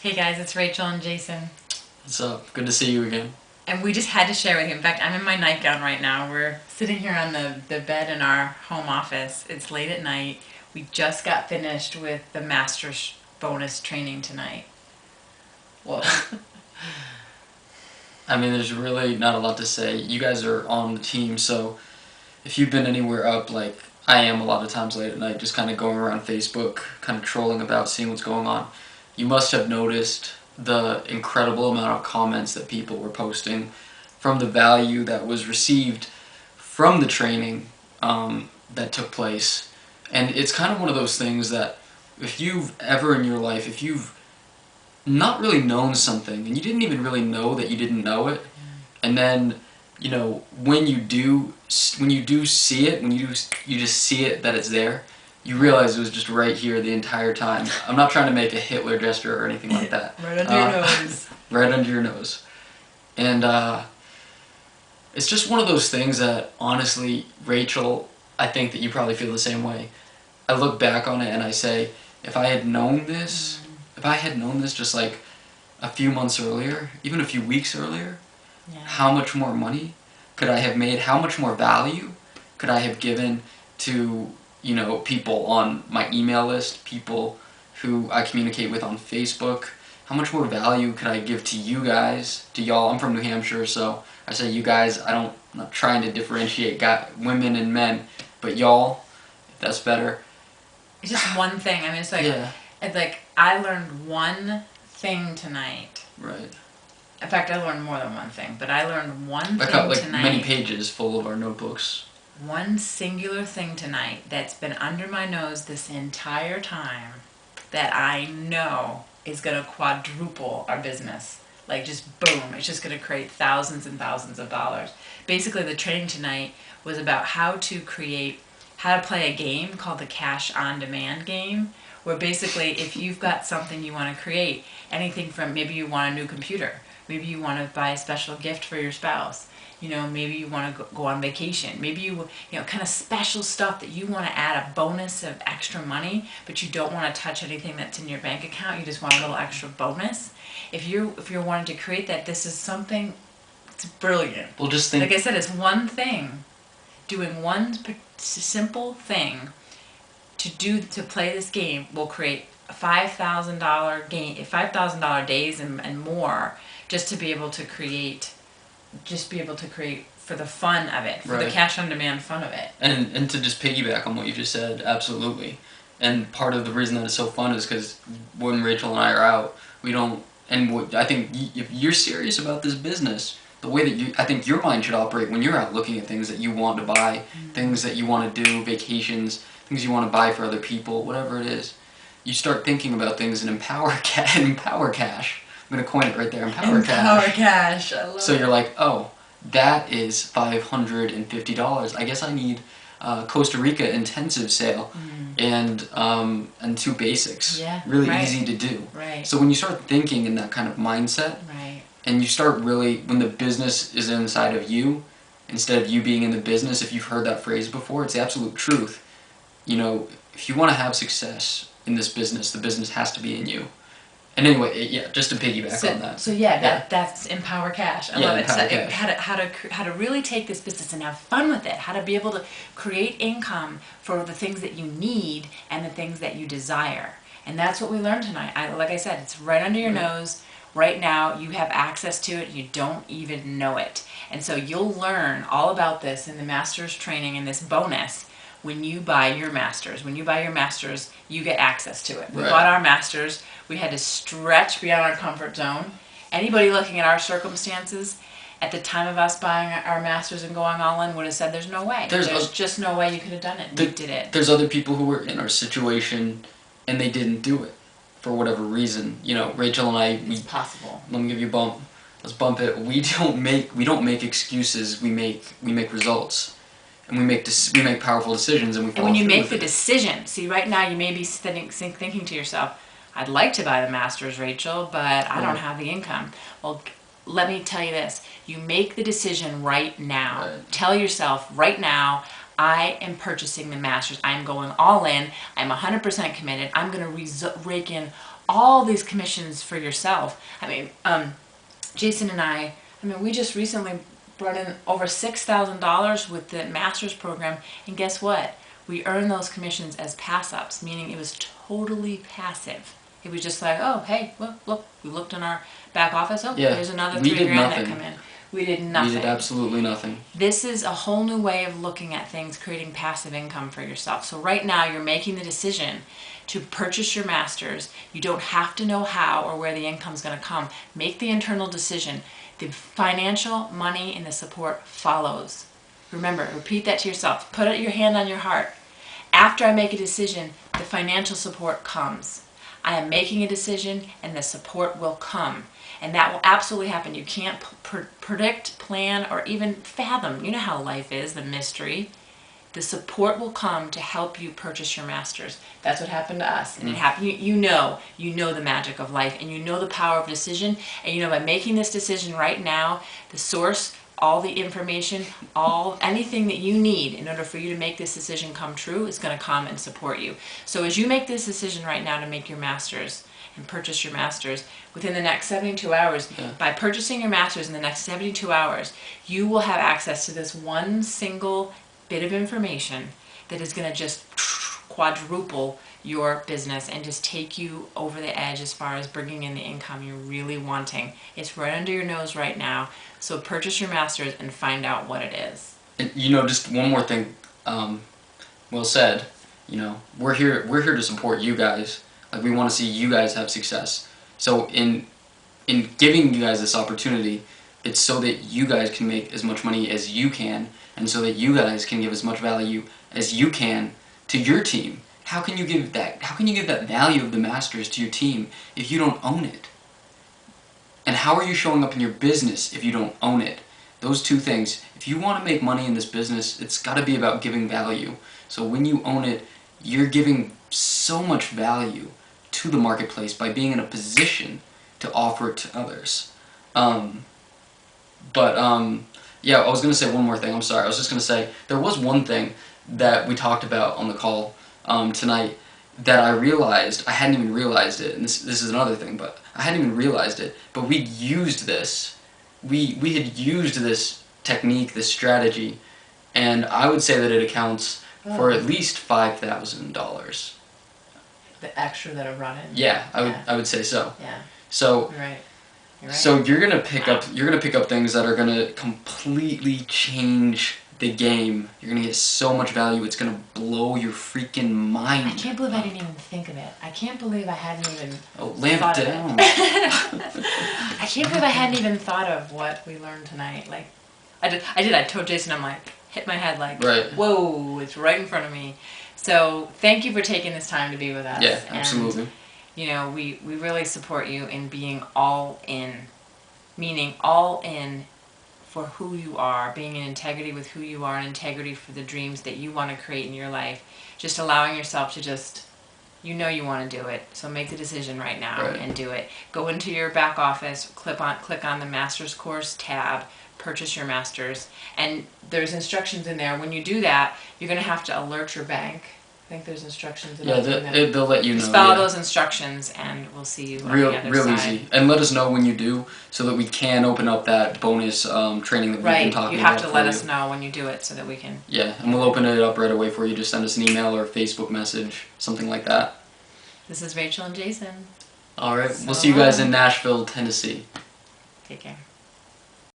Hey guys, it's Rachel and Jason. What's up? Good to see you again. And we just had to share with you. In fact, I'm in my nightgown right now. We're sitting here on the bed in our home office. It's late at night. We just got finished with the master's bonus training tonight. Well, I mean, there's really not a lot to say. You guys are on the team, so if you've been anywhere up, like I am a lot of times late at night, just kind of going around Facebook, kind of trolling about, seeing what's going on, you must have noticed the incredible amount of comments that people were posting from the value that was received from the training that took place. And it's kind of one of those things that if you've ever in your life, if you've not really known something and you didn't even really know that you didn't know it, and then when you do see it, when you just see it that it's there, you realize it was just right here the entire time. I'm not trying to make a Hitler gesture or anything like that. right under your nose. Right under your nose. And it's just one of those things that, honestly, Rachel, I think that you probably feel the same way. I look back on it and I say, if I had known this, just like a few months earlier, even a few weeks earlier, Yeah. how much more money could I have made? How much more value could I have given to, people on my email list, people who I communicate with on Facebook? How much more value could I give to you guys, to y'all? I'm from New Hampshire, so I say you guys. I'm not trying to differentiate women and men, but y'all, if that's better. It's just one thing. I mean, Yeah. it's like I learned one thing tonight. Right. In fact, I learned more than one thing, but I learned one Like thing like tonight. many pages full of our notebooks. One singular thing tonight that's been under my nose this entire time that I know is going to quadruple our business. Like, just boom, it's just going to create thousands and thousands of dollars. Basically, the training tonight was about how to play a game called the Cash on Demand game, where basically if you've got something you want to create, anything from maybe you want a new computer, maybe you want to buy a special gift for your spouse, maybe you want to go on vacation, maybe kind of special stuff that you want to add a bonus of extra money, but you don't want to touch anything that's in your bank account, you just want a little extra bonus. If you're wanting to create that, this is something, it's brilliant. Well, just think. Like I said, it's one thing. Doing one simple thing to play this game will create a $5,000 gain, $5,000 days and more, just to be able to create for the fun of it, for the Right. cash on demand fun of it. And to just piggyback on what you just said, absolutely. And part of the reason that it's so fun is because when Rachel and I are out, we don't. And I think if you're serious about this business, the way that I think your mind should operate when you're out looking at things that you want to buy, things that you want to do, vacations, things you want to buy for other people, whatever it is, you start thinking about things in empower cash. I'm gonna coin it right there, empower Cash. I love So it. you're like, oh, that is $550. I guess I need Costa Rica intensive sale and 2 basics. Yeah, Really right. easy to do. Right. So when you start thinking in that kind of mindset, Right. and you start really, when the business is inside of you, instead of you being in the business, if you've heard that phrase before, it's the absolute truth. If you want to have success in this business, the business has to be in you. And anyway, yeah, just to piggyback on that. So yeah, that's Empower Cash. I Yeah, love it. Empower Cash. How to really take this business and have fun with it. How to be able to create income for the things that you need and the things that you desire. And that's what we learned tonight. Like I said, it's right under your nose. Right now, you have access to it. You don't even know it. And so you'll learn all about this in the master's training and this bonus when you buy your master's. When you buy your master's, you get access to it. We Right. bought our master's. We had to stretch beyond our comfort zone. Anybody looking at our circumstances at the time of us buying our master's and going all in would have said, there's no way. There's just no way you could have done it. And we did it. There's other people who were in our situation and they didn't do it for whatever reason. Rachel and I, It's possible. let me give you a bump. Let's bump it. We don't make excuses. We make results. And we make powerful decisions, and we follow And when you through make with the it. decision, see, right now you may be thinking to yourself, I'd like to buy the master's, Rachel, but I don't have the income. Well, let me tell you this. You make the decision right now. Right. Tell yourself right now, I am purchasing the master's. I'm going all in. I'm 100% committed. I'm going to rake in all these commissions for yourself. I mean, Jason and I mean, we just recently brought in over $6,000 with the master's program, and guess what? We earned those commissions as pass-ups, meaning it was totally passive. It was just like, oh, hey, look, we looked in our back office, oh, Yeah, there's another we $3 did grand nothing. that come in. We did nothing. We did absolutely nothing. This is a whole new way of looking at things, creating passive income for yourself. So right now you're making the decision to purchase your masters. You don't have to know how or where the income's going to come. Make the internal decision. The financial, money, and the support follows. Remember, repeat that to yourself. Put your hand on your heart. After I make a decision, the financial support comes. I am making a decision and the support will come. And that will absolutely happen. You can't predict, plan, or even fathom. You know how life is, the mystery. The support will come to help you purchase your masters. That's what happened to us. And it happened. You know the magic of life, and you know the power of decision. And you know by making this decision right now, the source, all the information, anything that you need in order for you to make this decision come true is going to come and support you. So as you make this decision right now to make your masters and purchase your masters within the next 72 hours, by purchasing your masters in the next 72 hours, you will have access to this one single bit of information that is going to just quadruple your business and just take you over the edge as far as bringing in the income you're really wanting. It's right under your nose right now. So purchase your masters and find out what it is. And, you know, just one more thing. Well said. You know, we're here to support you guys. Like, we want to see you guys have success. So in giving you guys this opportunity, it's so that you guys can make as much money as you can, and so that you guys can give as much value as you can to your team. How can you give that value of the masters to your team if you don't own it? And how are you showing up in your business if you don't own it? Those two things. If you want to make money in this business, it's got to be about giving value. So when you own it, you're giving so much value to the marketplace by being in a position to offer it to others. Yeah, I was going to say one more thing. I'm sorry. I was just going to say there was one thing that we talked about on the call tonight that I realized. I hadn't even realized it, and this is another thing, but I hadn't even realized it. But we used this. We had used this technique, this strategy, and I would say that it accounts for at least $5,000. The extra that are running. Yeah, I would say so. Yeah. So. You're right. You're right. So you're gonna pick up things that are gonna completely change the game. You're gonna get so much value. It's gonna blow your freaking mind. I can't believe I didn't even think of it. I can't believe I hadn't even. Lamp thought down. Of it. I can't believe I hadn't even thought of what we learned tonight. Like, I did. I told Jason, I'm like, hit my head like, right. Whoa, it's right in front of me. So thank you for taking this time to be with us. Yeah, absolutely. And, you know, we really support you in being all in, meaning all in for who you are, being in integrity with who you are, and integrity for the dreams that you want to create in your life. Just allowing yourself to just, you want to do it, so make the decision right now and do it. Go into your back office, click on the Masters Course tab, purchase your masters, and there's instructions in there. When you do that, you're going to have to alert your bank. I think there's instructions. Yeah, they'll let you know. Just follow those instructions, and we'll see you on the other side. Easy. And let us know when you do, so that we can open up that bonus training that we've been talking about. Right, you have to let us know when you do it, so that we can. Yeah, and we'll open it up right away for you. Just send us an email or a Facebook message, something like that. This is Rachel and Jason. All right, we'll see you guys in Nashville, Tennessee. Take care.